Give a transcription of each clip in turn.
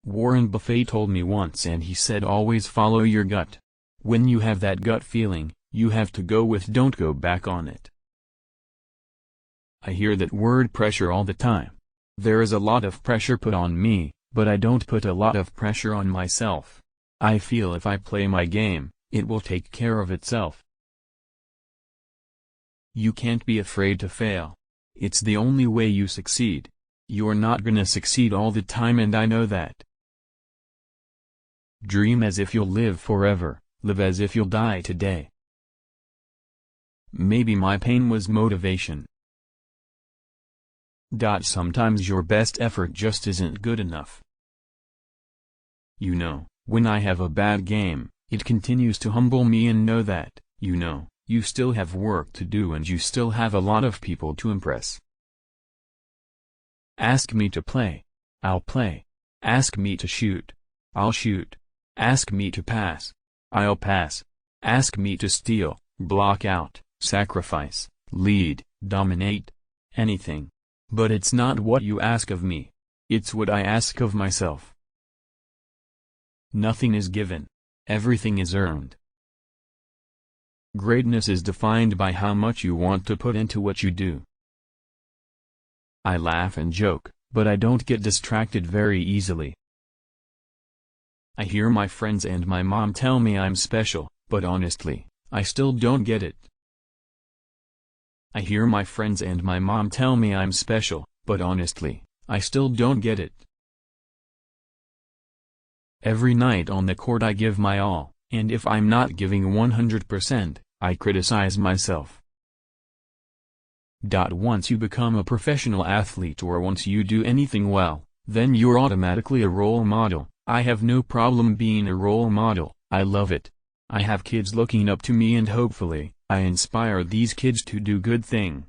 Warren Buffett told me once, and he said always follow your gut. When you have that gut feeling, you have to go with, don't go back on it. I hear that word pressure all the time. There is a lot of pressure put on me, but I don't put a lot of pressure on myself. I feel if I play my game, it will take care of itself. You can't be afraid to fail. It's the only way you succeed. You're not gonna succeed all the time, and I know that. Dream as if you'll live forever, live as if you'll die today. Maybe my pain was motivation. Sometimes your best effort just isn't good enough. When I have a bad game, it continues to humble me and know that, you still have work to do and you still have a lot of people to impress. Ask me to play, I'll play. Ask me to shoot, I'll shoot. Ask me to pass, I'll pass. Ask me to steal, block out, sacrifice, lead, dominate, anything. But it's not what you ask of me. It's what I ask of myself. Nothing is given. Everything is earned. Greatness is defined by how much you want to put into what you do. I laugh and joke, but I don't get distracted very easily. I hear my friends and my mom tell me I'm special, but honestly, I still don't get it. I hear my friends and my mom tell me I'm special, but honestly, I still don't get it. Every night on the court I give my all, and if I'm not giving 100%, I criticize myself. Once you become a professional athlete or once you do anything well, then you're automatically a role model. I have no problem being a role model, I love it. I have kids looking up to me and hopefully, I inspire these kids to do good thing.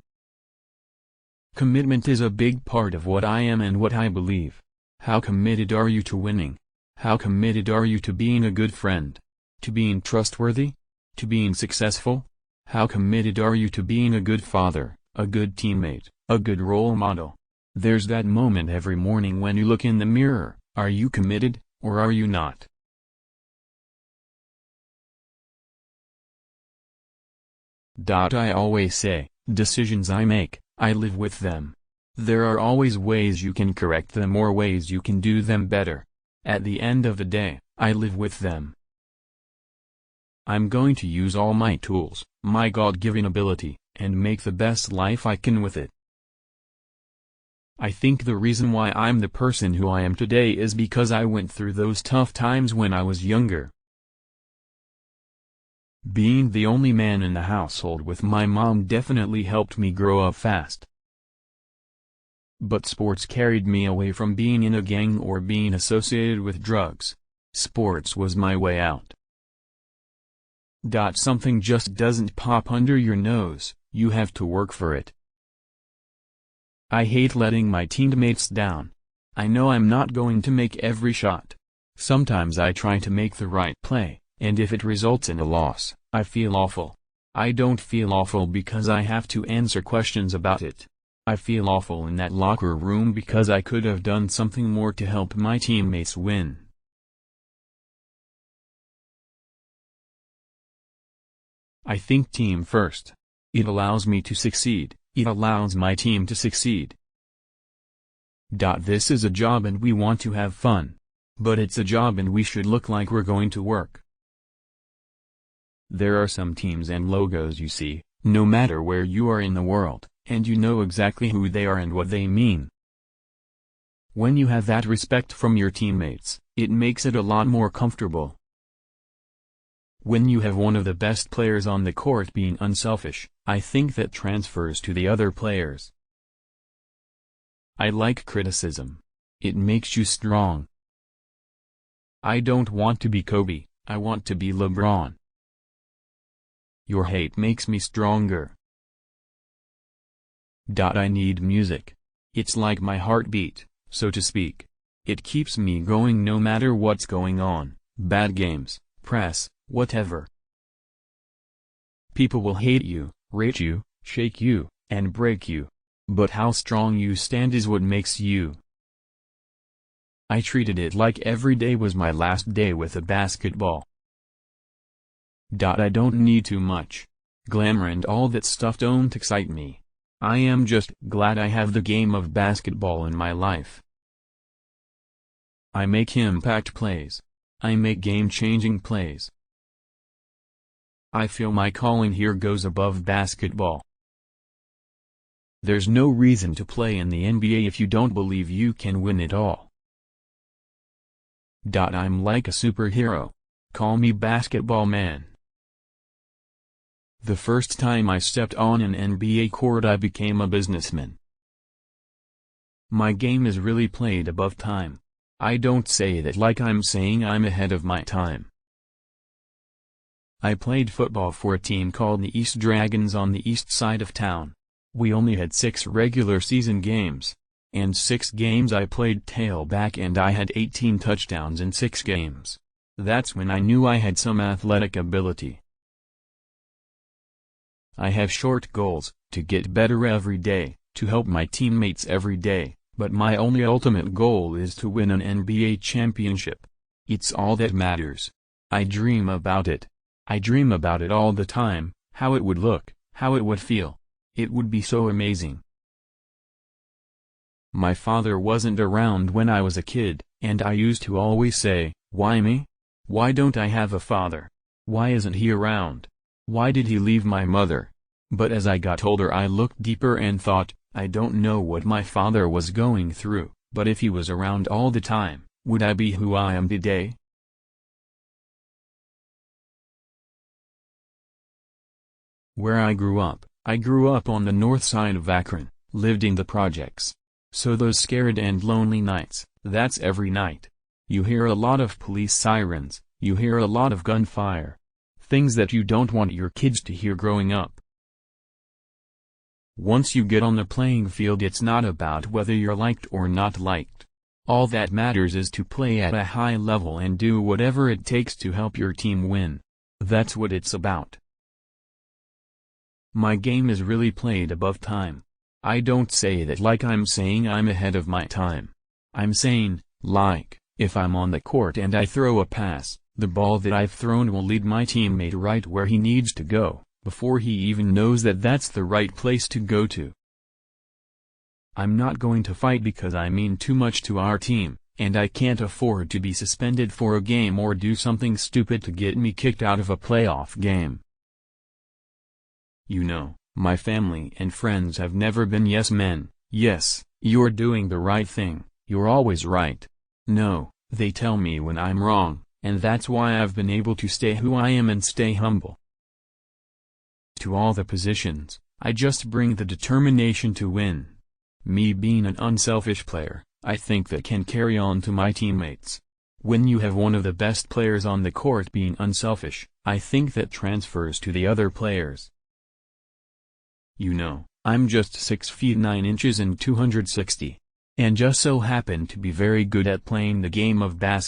Commitment is a big part of what I am and what I believe. How committed are you to winning? How committed are you to being a good friend? To being trustworthy? To being successful? How committed are you to being a good father, a good teammate, a good role model? There's that moment every morning when you look in the mirror. Are you committed, or are you not? I always say, decisions I make, I live with them. There are always ways you can correct them or ways you can do them better. At the end of the day, I live with them. I'm going to use all my tools, my God-given ability, and make the best life I can with it. I think the reason why I'm the person who I am today is because I went through those tough times when I was younger. Being the only man in the household with my mom definitely helped me grow up fast. But sports carried me away from being in a gang or being associated with drugs. Sports was my way out. Something just doesn't pop under your nose, you have to work for it. I hate letting my teammates down. I know I'm not going to make every shot. Sometimes I try to make the right play, and if it results in a loss, I feel awful. I don't feel awful because I have to answer questions about it. I feel awful in that locker room because I could have done something more to help my teammates win. I think team first. It allows me to succeed. It allows my team to succeed. This is a job and we want to have fun. But it's a job and we should look like we're going to work. There are some teams and logos you see, no matter where you are in the world, and you know exactly who they are and what they mean. When you have that respect from your teammates, it makes it a lot more comfortable. When you have one of the best players on the court being unselfish, I think that transfers to the other players. I like criticism. It makes you strong. I don't want to be Kobe, I want to be LeBron. Your hate makes me stronger. I need music. It's like my heartbeat, so to speak. It keeps me going no matter what's going on, bad games, press, whatever. People will hate you, rate you, shake you, and break you. But how strong you stand is what makes you. I treated it like every day was my last day with a basketball. I don't need too much glamour and all that stuff don't excite me. I am just glad I have the game of basketball in my life. I make impact plays. I make game-changing plays. I feel my calling here goes above basketball. There's no reason to play in the NBA if you don't believe you can win it all. I'm like a superhero. Call me Basketball Man. The first time I stepped on an NBA court I became a businessman. My game is really played above time. I don't say that like I'm saying I'm ahead of my time. I played football for a team called the East Dragons on the east side of town. We only had 6 regular season games. And 6 games I played tailback and I had 18 touchdowns in 6 games. That's when I knew I had some athletic ability. I have short goals, to get better every day, to help my teammates every day, but my only ultimate goal is to win an NBA championship. It's all that matters. I dream about it. I dream about it all the time, how it would look, how it would feel. It would be so amazing. My father wasn't around when I was a kid, and I used to always say, why me? Why don't I have a father? Why isn't he around? Why did he leave my mother? But as I got older I looked deeper and thought, I don't know what my father was going through, but if he was around all the time, would I be who I am today? Where I grew up on the north side of Akron, lived in the projects. So those scared and lonely nights, that's every night. You hear a lot of police sirens, you hear a lot of gunfire. Things that you don't want your kids to hear growing up. Once you get on the playing field it's not about whether you're liked or not liked. All that matters is to play at a high level and do whatever it takes to help your team win. That's what it's about. My game is really played above time. I don't say that like I'm saying I'm ahead of my time. I'm saying, like, if I'm on the court and I throw a pass, the ball that I've thrown will lead my teammate right where he needs to go, before he even knows that that's the right place to go to. I'm not going to fight because I mean too much to our team, and I can't afford to be suspended for a game or do something stupid to get me kicked out of a playoff game. You know, my family and friends have never been yes men. Yes, you're doing the right thing, you're always right. No, they tell me when I'm wrong, and that's why I've been able to stay who I am and stay humble. To all the positions, I just bring the determination to win. Me being an unselfish player, I think that can carry on to my teammates. When you have one of the best players on the court being unselfish, I think that transfers to the other players. You know, I'm just 6 feet 9 inches and 260. And just so happen to be very good at playing the game of basketball.